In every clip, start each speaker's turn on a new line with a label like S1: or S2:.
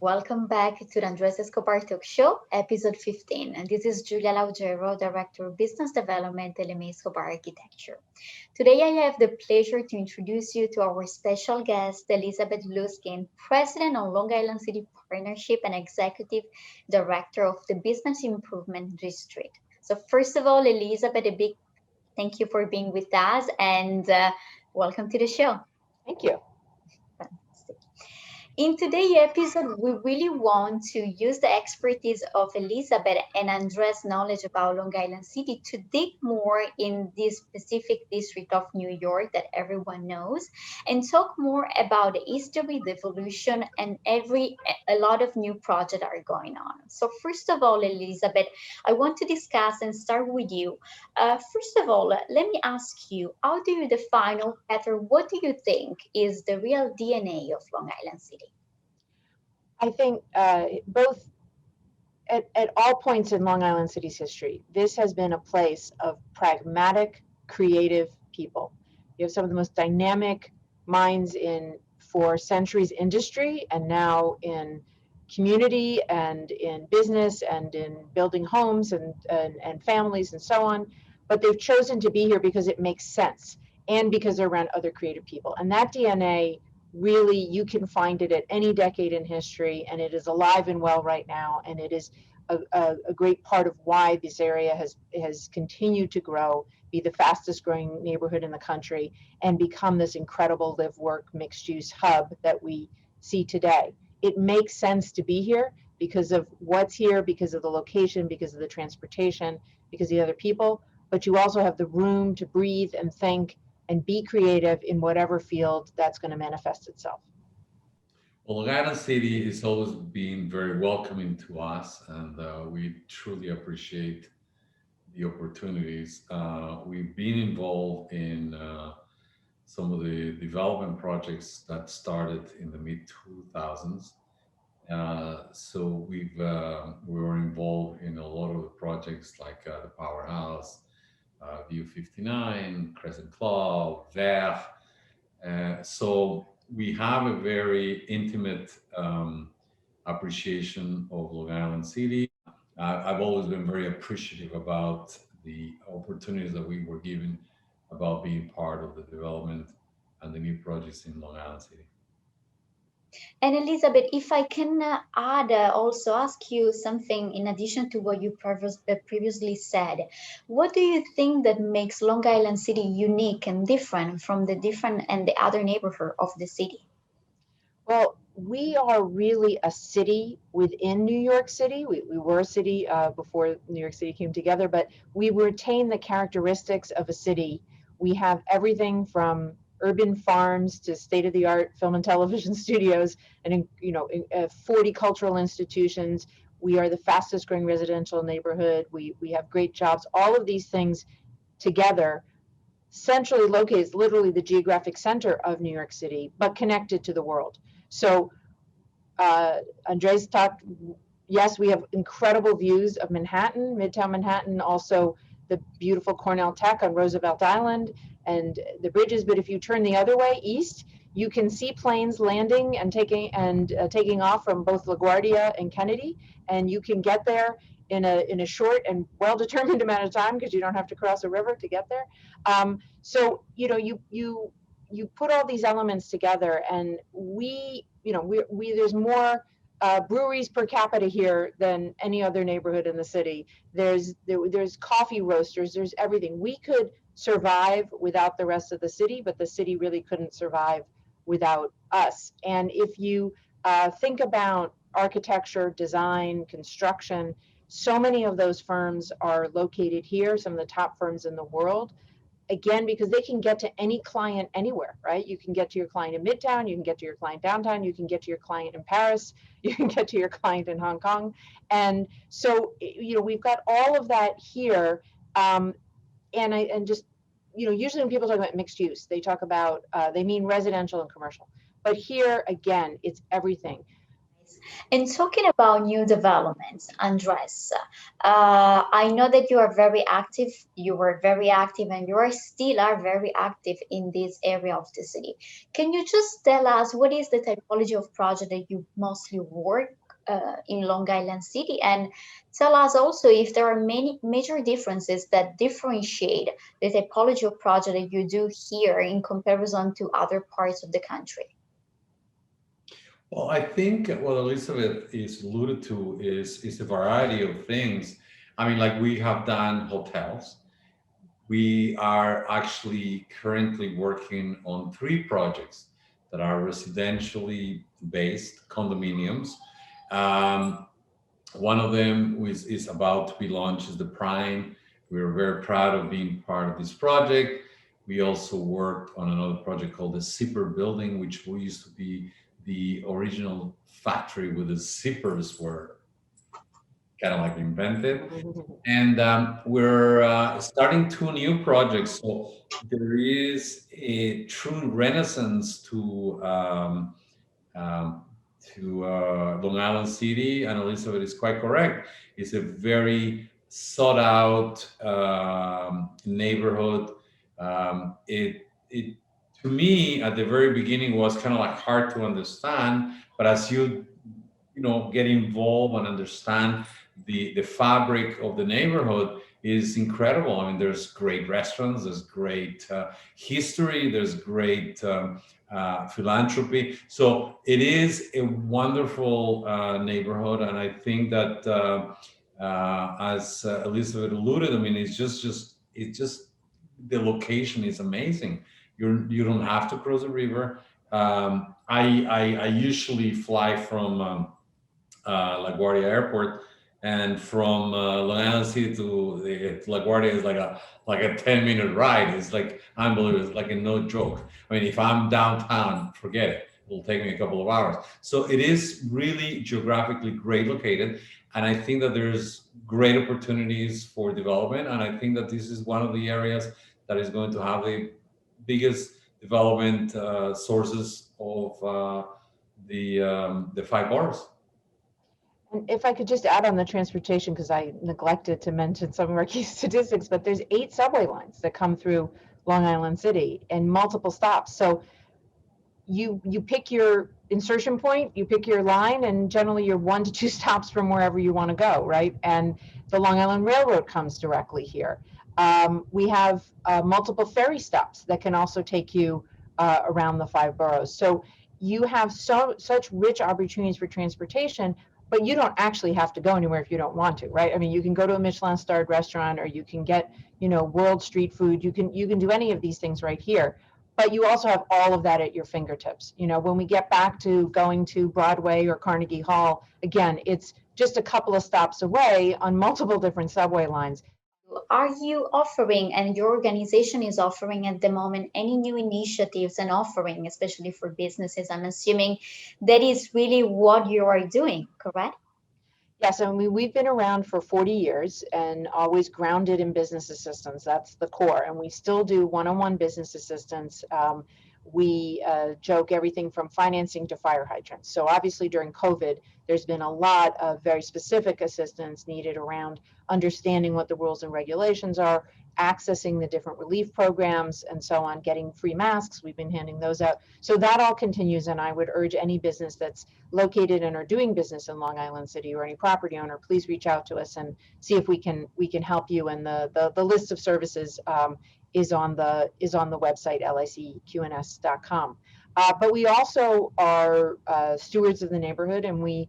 S1: welcome back to the Andres Escobar Talk Show, episode 15. And this is Julia Laugero, Director of Business Development at LMA Escobar Architecture. Today, I have the pleasure to introduce you to our special guest, Elizabeth Luskin, President of Long Island City Partnership and Executive Director of the Business Improvement District. So, first of all, Elizabeth, a big thank you for being with us and welcome to the show.
S2: Thank you.
S1: Fantastic. In today's episode, we really want to use the expertise of Elizabeth and Andres' knowledge about Long Island City to dig more in this specific district of New York that everyone knows and talk more about the history, the evolution, and a lot of new projects are going on. So first of all, Elizabeth, I want to discuss and start with you. First of all, let me ask you, how do you define, or better, what do you think is the real DNA of Long Island City?
S2: I think both at all points in Long Island City's history, this has been a place of pragmatic, creative people. You have some of the most dynamic minds in for centuries industry and now in community and in business and in building homes and families and so on. But they've chosen to be here because it makes sense and because they're around other creative people. And that DNA really, you can find it at any decade in history, and it is alive and well right now, and it is a great part of why this area has continued to grow, be the fastest growing neighborhood in the country, and become this incredible live work mixed use hub that we see today. It makes sense to be here because of what's here, because of the location, because of the transportation, because of the other people, but you also have the room to breathe and think and be creative in whatever field that's going to manifest itself.
S3: Well, Long Island City has always been very welcoming to us, and we truly appreciate the opportunities. We've been involved in some of the development projects that started in the mid 2000s. So we were involved in a lot of the projects like the Powerhouse, View 59, Crescent Club, Vert. So we have a very intimate appreciation of Long Island City. I've always been very appreciative about the opportunities that we were given about being part of the development and the new projects in Long Island City.
S1: And Elizabeth, if I can add, also ask you something in addition to what you previously said, what do you think that makes Long Island City unique and different from the different and the other neighborhood of the city?
S2: Well, we are really a city within New York City. We were a city before New York City came together, but we retain the characteristics of a city. We have everything from urban farms to state-of-the-art film and television studios, and 40 cultural institutions. We are the fastest growing residential neighborhood. We have great jobs. All of these things together, centrally located, is literally the geographic center of New York City, but connected to the world. So Andres talked, yes, we have incredible views of Manhattan, Midtown Manhattan, also the beautiful Cornell Tech on Roosevelt Island and the bridges. But if you turn the other way, east, you can see planes landing and taking off from both LaGuardia and Kennedy, and you can get there in a short and well-determined amount of time because you don't have to cross a river to get there. So you put all these elements together, and we there's more breweries per capita here than any other neighborhood in the city. There's coffee roasters, there's everything. We could survive without the rest of the city, but the city really couldn't survive without us. And if you think about architecture, design, construction, so many of those firms are located here, some of the top firms in the world. Again, because they can get to any client anywhere, right? You can get to your client in Midtown, you can get to your client downtown, you can get to your client in Paris, you can get to your client in Hong Kong. And so, we've got all of that here. Usually when people talk about mixed use, they talk about, they mean residential and commercial. But here, again, it's everything.
S1: And talking about new developments, Andres, I know that you are very active. You were very active, and you are still are very active in this area of the city. Can you just tell us what is the typology of project that you mostly work in Long Island City, and tell us also if there are many major differences that differentiate the typology of project that you do here in comparison to other parts of the country.
S3: Well, I think what Elizabeth is alluded to is a variety of things. I mean, like we have done hotels. We are actually currently working on three projects that are residentially based condominiums. Um, One of them is about to be launched is the Prime. We're very proud of being part of this project. We also worked on another project called the Zipper Building, which we used to be the original factory where the zippers were kind of like invented. And we're starting two new projects. So there is a true renaissance um, to Long Island City, and Elizabeth is quite correct. It's a very sought out neighborhood. It to me at the very beginning was kind of like hard to understand, but as you get involved and understand the fabric of the neighborhood is incredible. I mean, there's great restaurants, there's great history, there's great philanthropy. So it is a wonderful neighborhood, and I think that as Elizabeth alluded, I mean, it's just the location is amazing. You don't have to cross the river. I usually fly from LaGuardia Airport, and from Long Island City to LaGuardia is like a 10-minute ride. It's like unbelievable. It's like a no joke. I mean, if I'm downtown, forget it. It'll take me a couple of hours. So it is really geographically great located, and I think that there's great opportunities for development. And I think that this is one of the areas that is going to have the biggest development sources of the five boroughs.
S2: And if I could just add on the transportation, because I neglected to mention some of our key statistics, but there's 8 subway lines that come through Long Island City and multiple stops. So you pick your insertion point, you pick your line, and generally you're 1 to 2 stops from wherever you want to go, right? And the Long Island Railroad comes directly here. We have multiple ferry stops that can also take you around the 5 boroughs. So you have such rich opportunities for transportation, but you don't actually have to go anywhere if you don't want to, right? I mean, you can go to a Michelin-starred restaurant, or you can get, world street food. You can do any of these things right here, but you also have all of that at your fingertips. When we get back to going to Broadway or Carnegie Hall, again, it's just a couple of stops away on multiple different subway lines.
S1: Are you offering, and your organization is offering at the moment, any new initiatives and offering, especially for businesses? I'm assuming that is really what you are doing, correct?
S2: Yes, I mean, we've been around for 40 years and always grounded in business assistance. That's the core. And we still do one-on-one business assistance. We joke everything from financing to fire hydrants. So obviously during COVID, there's been a lot of very specific assistance needed around understanding what the rules and regulations are, accessing the different relief programs, and so on, getting free masks. We've been handing those out. So that all continues. And I would urge any business that's located and are doing business in Long Island City, or any property owner, please reach out to us and see if we can help you. And the list of services is on the website licqns.com. But we also are stewards of the neighborhood, and we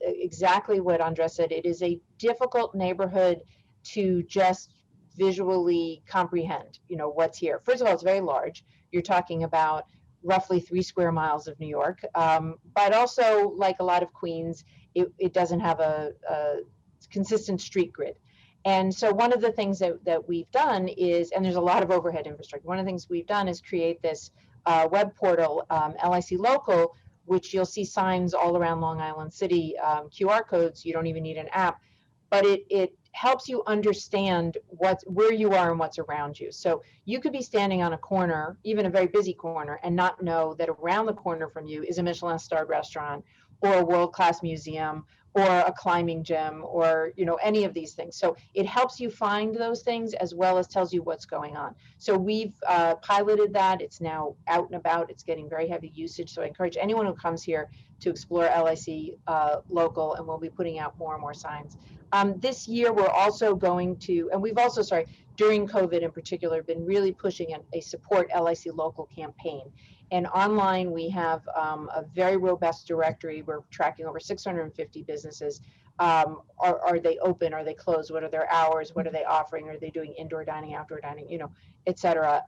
S2: exactly what Andres said. It is a difficult neighborhood to just visually comprehend, what's here. First of all, it's very large. You're talking about roughly 3 square miles of New York. But also, like a lot of Queens, it doesn't have a consistent street grid. And so one of the things that we've done is, and there's a lot of overhead infrastructure, one of the things we've done is create this web portal, LIC Local, which you'll see signs all around Long Island City, QR codes. You don't even need an app, but it helps you understand where you are and what's around you. So you could be standing on a corner, even a very busy corner, and not know that around the corner from you is a Michelin-starred restaurant, or a world-class museum or a climbing gym or any of these things. So it helps you find those things as well as tells you what's going on. So we've piloted that. It's now out and about. It's getting very heavy usage. So I encourage anyone who comes here to explore LIC local, and we'll be putting out more and more signs. This year, we're also going to, and we've also, sorry, during COVID in particular, been really pushing a support LIC local campaign. And online, we have a very robust directory. We're tracking over 650 businesses. Are they open? Are they closed? What are their hours? What are they offering? Are they doing indoor dining, outdoor dining, et cetera?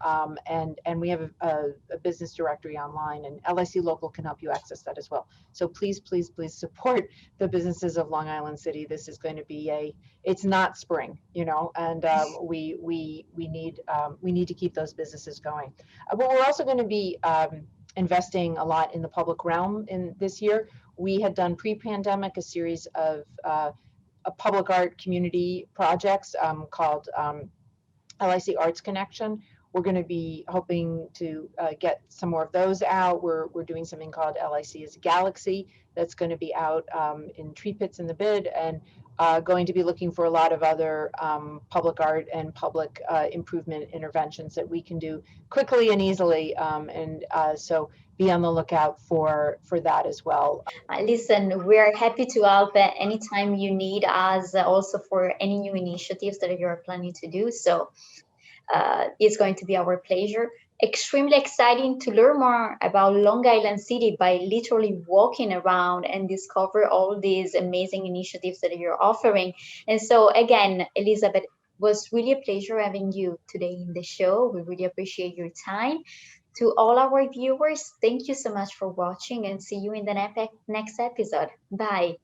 S2: And we have a business directory online, and LIC Local can help you access that as well. So please, please, please support the businesses of Long Island City. This is going to be it's not spring, and we need to keep those businesses going. But we're also going to be investing a lot in the public realm in this year. We had done pre-pandemic a series of public art community projects called LIC Arts Connection. We're going to be hoping to get some more of those out. We're doing something called LIC is Galaxy that's going to be out in Tree Pits in the Bid, and going to be looking for a lot of other public art and public improvement interventions that we can do quickly and easily. So be on the lookout for that as well.
S1: Listen, we're happy to help anytime you need us, also for any new initiatives that you're planning to do. So it's going to be our pleasure. Extremely exciting to learn more about Long Island City by literally walking around and discover all these amazing initiatives that you're offering. And so again, Elizabeth, was really a pleasure having you today in the show. We really appreciate your time. To all our viewers, thank you so much for watching, and see you in the next episode. Bye.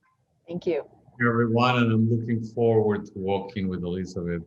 S2: Thank you.
S3: Everyone, and I'm looking forward to walking with Elizabeth.